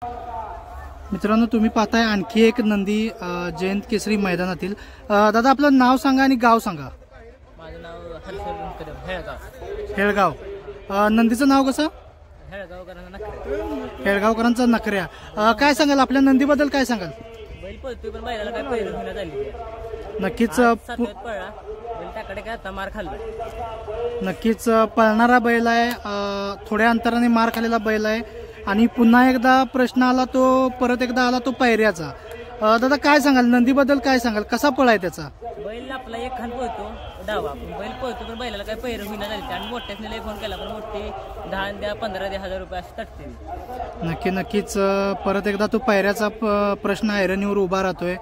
मित्रांनो, तुम्ही पाहताय आणखी एक नंदी जयंत केसरी मैदानातील। दादा आपलं नाव सांगा आणि गाव सांगा। माझं नाव हर्षवर्धन कदम, हेळगाव। हेळगाव। नंदीचं नाव कसं? हेळगावकरांचा नखऱ्या। काय सांगाल आपल्या नंदीबद्दल, काय सांगाल? बैल पळतोय पण बैलाला काय पैर होण्यात झाली। नक्कीच सातव्यात पळला बैल, त्याकडे काय आता मार खाल्ला। नक्कीच पळणारा बैल आहे, थोड्या अंतराने मार खाल्लेला बैल आहे आणि पुन्हा एकदा प्रश्न आला, तो परत एकदा आला तो पायऱ्याचा। दादा काय सांगाल नंदीबद्दल, काय सांगाल कसा पळाय त्याचा? बैल आपला एक खान पळतो डावा, बैल पळतो पण बैलाला काय पैर होईना झाली आणि मोठ्याने फोन केला पण मोठे 10 द्या 15 द्या हजार रुपये असे तटते। नक्कीच परत एकदा तो पायऱ्याचा प्रश्न ऐरणीवर उभा राहतोय।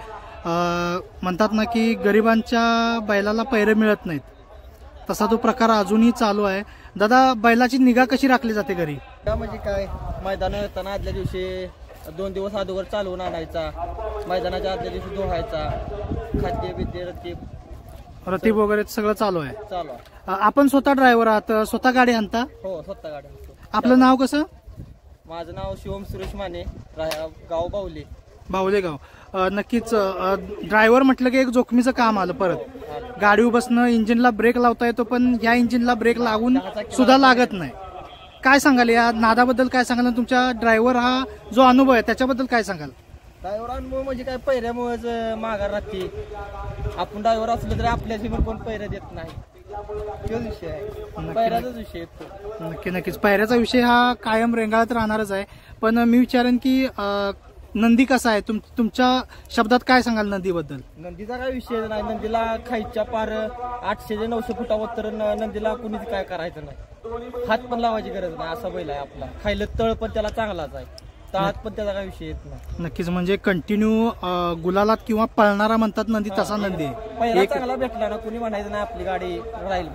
म्हणतात ना की गरिबांच्या बैलाला पैरे मिळत नाहीत, तसा तो प्रकार अजूनही चालू आहे। दादा बैलाची निगा कशी राखली जाते घरी? म्हणजे काय, मैदान येताना आदल्या दिवशी 2 दिवस अगोदर चालवून आणायचा, मैदानाच्या आदल्या दिवशी धुवायचा, खाद्य बिद्य रतीब वगैरे सगळं चालू आहे। चालू। आपण स्वतः ड्रायव्हर आहात, स्वतः गाडी आणता? हो, स्वतः गाडी। आपलं नाव कसं? माझं नाव शिवम सुरेश माने, गाव बाहुले। बाहुले गाव। नक्कीच ड्रायव्हर म्हटलं की एक जोखमीचं काम आलं। परत गाडी बसणं, इंजिनला ब्रेक लावता येतो पण या इंजिनला ब्रेक लागून सुद्धा लागत नाही। काय सांगाल या नादाबद्दल, काय सांगाल? तुमच्या ड्रायव्हर हा जो अनुभव आहे त्याच्याबद्दल काय सांगाल? ड्रायव्हर अनुभव म्हणजे काय, पैऱ्यामुळेच माघार राहते। आपण ड्रायव्हर असलो तरी आपल्याशी पण कोण पैऱ्या देत नाही, तो विषय आहे, पैऱ्याचाच विषय। नक्कीच पायऱ्याचा विषय हा कायम रेंगाळत राहणारच आहे। पण मी विचारेन की नंदी कसा आहे, तुमच्या शब्दात काय सांगाल नंदीबद्दल? नंदीचा काय विषय नाही, नंदीला खायच्या पार 800 ते 900 फुटावर तर नंदीला कुणीच काय करायचं नाही, हात पण लावायची गरज नाही, असा बैल आहे आपला। खायला तळ पण त्याला चांगलाच आहे, तळात पण त्याचा काय विषय येत नाही। नक्कीच म्हणजे कंटिन्यू गुलालात किंवा पळणारा म्हणतात नंदी, तसा नंदी आहे। पहिला चांगला भेटला ना, कुणी म्हणायचं नाही आपली गाडी राहील,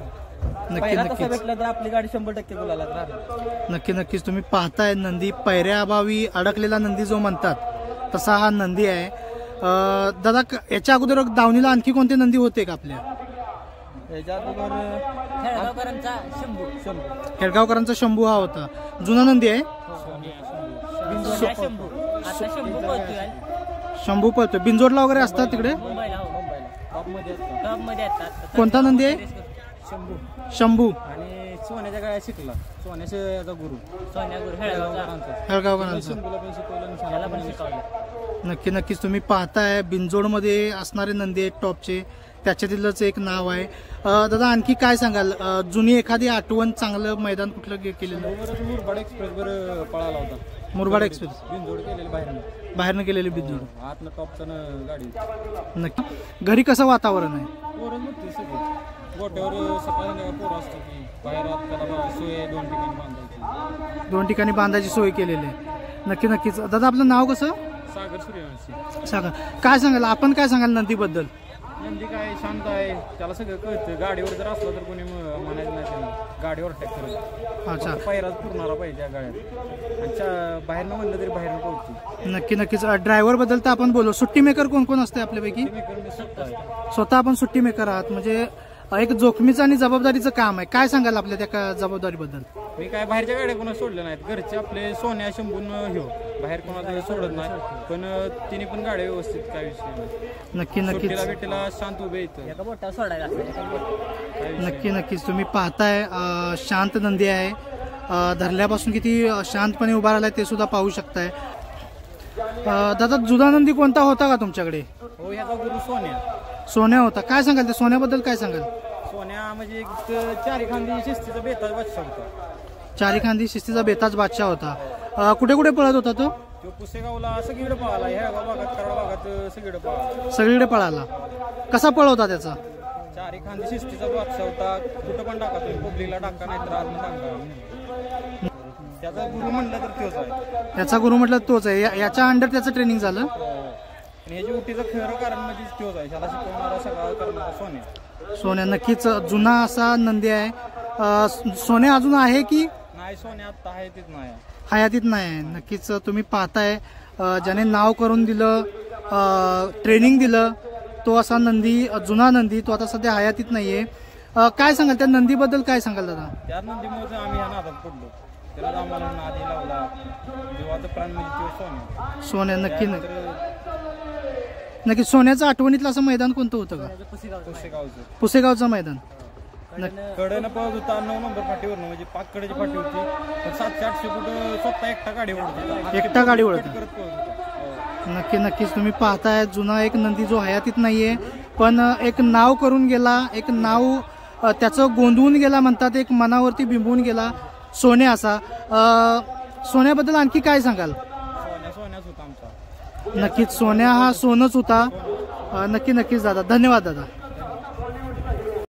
पहिला तसा भेटला तर आपली गाडी 100% गुलालात राहील। नक्कीच तुम्ही पाहताय नंदी पैऱ्याअभावी अडकलेला नंदी जो म्हणतात तसा हा नंदी आहे। दादा याच्या अगोदर दावणीला आणखी कोणते नंदी होते का आपल्या? याच्या अगोदर हेळगावकरांचा शंभू हा होता, जुना नंदी आहे। शंभू पळतोय बिंजोडला वगैरे असतात तिकडे। कोणता नंदी आहे? शंभू। आणि सोन्याच्या गाड्या शिकला, सोन्याचा गुरु, हेळगावकरांचा। नक्कीच तुम्ही पाहताय बिंजोडमध्ये असणारे नंदी आहेत टॉपचे, त्याच्यातीलच एक नाव आहे। दादा आणखी काय सांगाल, जुनी एखादी आठवण, चांगलं मैदान कुठलं केलेलं? मुरबाड एक्सप्रेस वर पळाला होता। मुरबाड एक्सप्रेस बिंजोड केलेली, बाहेरनं केलेली बिंजोड, आतनं टॉपचं गाडी। नक्की घरी कसं वातावरण आहे? पोरं नव्हती सगळी गोट्यावर, सकाळी पोरं असतो की बाहेर त्याला सोय 2 ठिकाणी बांधायची, 2 ठिकाणी बांधायची सोय केलेली आहे। नक्कीच दादा आपलं नाव कसं? सागर सूर्यवंशी। सांगा काय सांगाल, आपण काय सांगाल नंदीबद्दल? नंदी काय शांत आहे, त्याला सगळं कळतं, गाडीवर जर असलं तर कोणी म्हणायचं नाही, त्याला गाडीवर अटॅक करत। अच्छा, पैराच पुरणारा पाहिजे त्या गाड्यात, आणि बाहेरनं म्हणलं तरी बाहेरनं पोहोचतो। नक्कीच ड्रायव्हर बद्दल तर आपण बोलू, सुट्टी मेकर कोण कोण असते आपल्यापैकी? स्वतः आपण सुट्टी मेकर आहात, म्हणजे एक जोखमीचं आणि जबाबदारीचं काम आहे। काय सांगाल आपल्या त्या जबाबदारीबद्दल? मी काय बाहेरच्या गाड्या कोणा सोडल्या नाहीत, घरचे आपले सोन्या शंभून घेऊ, बाहेर कोणाला सोडत नाही, पण तिने पण गाड्या व्यवस्थित, काय विषय नक्कीच भेटीला शांत उभे येतं। नक्कीच तुम्ही पाहताय शांत नंदी आहे, धरल्यापासून किती शांतपणे उभा राहिलाय ते सुद्धा पाहू शकताय। दादा जुदा नंदी कोणता होता का तुमच्याकडे? हो, याचा गुरु सोन्या होता। काय सांगाल त्या सोन्याबद्दल, काय सांगाल? सोन्या म्हणजे 4 खांदी शिस्तीचा बेताज बादशाह होता। 4 खांदी शिस्तीचा बेताज बादशाह होता। कुठे कुठे पळत होता तो? पुसेगावला सगळीकडे पळाला, ह्या भागात, कराड भागात सगळीकडे पळाला। कसा पळ होता त्याचा? 4 खांदी शिस्तीचा बादशाह होता, कुठं पण टाका तुम्ही, पब्लिकला टाका नाहीतर आतमध्ये टाका, त्याचा गुरु म्हटलं तर तोच आहे। त्याचा गुरु म्हटलं तोच आहे, याच्या अंडर त्याचं ट्रेनिंग झालं। ह्याची उठीचं खरं कारण म्हणजे तोच आहे, त्याला शिकवणारा सगळा करणारा सोन्या। नक्कीच जुना असा नंदी आहे। सोन्या अजून आहे की नाही? सोन्या आता हयातीत नाही। नक्कीच तुम्ही पाहताय ज्याने नाव करून दिलं, ट्रेनिंग दिलं, तो असा नंदी, जुना नंदी, तो आता सध्या हयातीत नाहीये। काय सांगाल त्या नंदीबद्दल, काय सांगाल दादा? त्या नंदीमुळे आम्ही या नादात पडलो, त्याला आम्हाला नादी लावला, देवाचं प्राण म्हणजे सोन्या सोन्या नक्की नक्की सोन्याचं आठवणीतलं असं मैदान कोणतं होतं का? पुसेगावचं पुसेगावचं मैदान. कडेनं पळत होता 9 नंबर फाटीवरनं, म्हणजे पाककडेची फाटी होती, पण 700-800 फूट स्वतः एकटा गाडी ओढत होता. एकटा गाडी ओढत करत पळत होता. नक्कीच तुम्ही पाहताय जुना एक नंदी जो हयातीत नाहीये पण एक नाव करून गेला, एक नाव त्याचं गोंधवून गेला म्हणतात, एक मनावरती बिंबवून गेला सोन्या असा. सोन्याबद्दल आणखी काय सांगाल? सोन्याच होता आमचा. नक्कीच सोन्या हा सोनच होता. नक्कीच दादा, धन्यवाद दादा.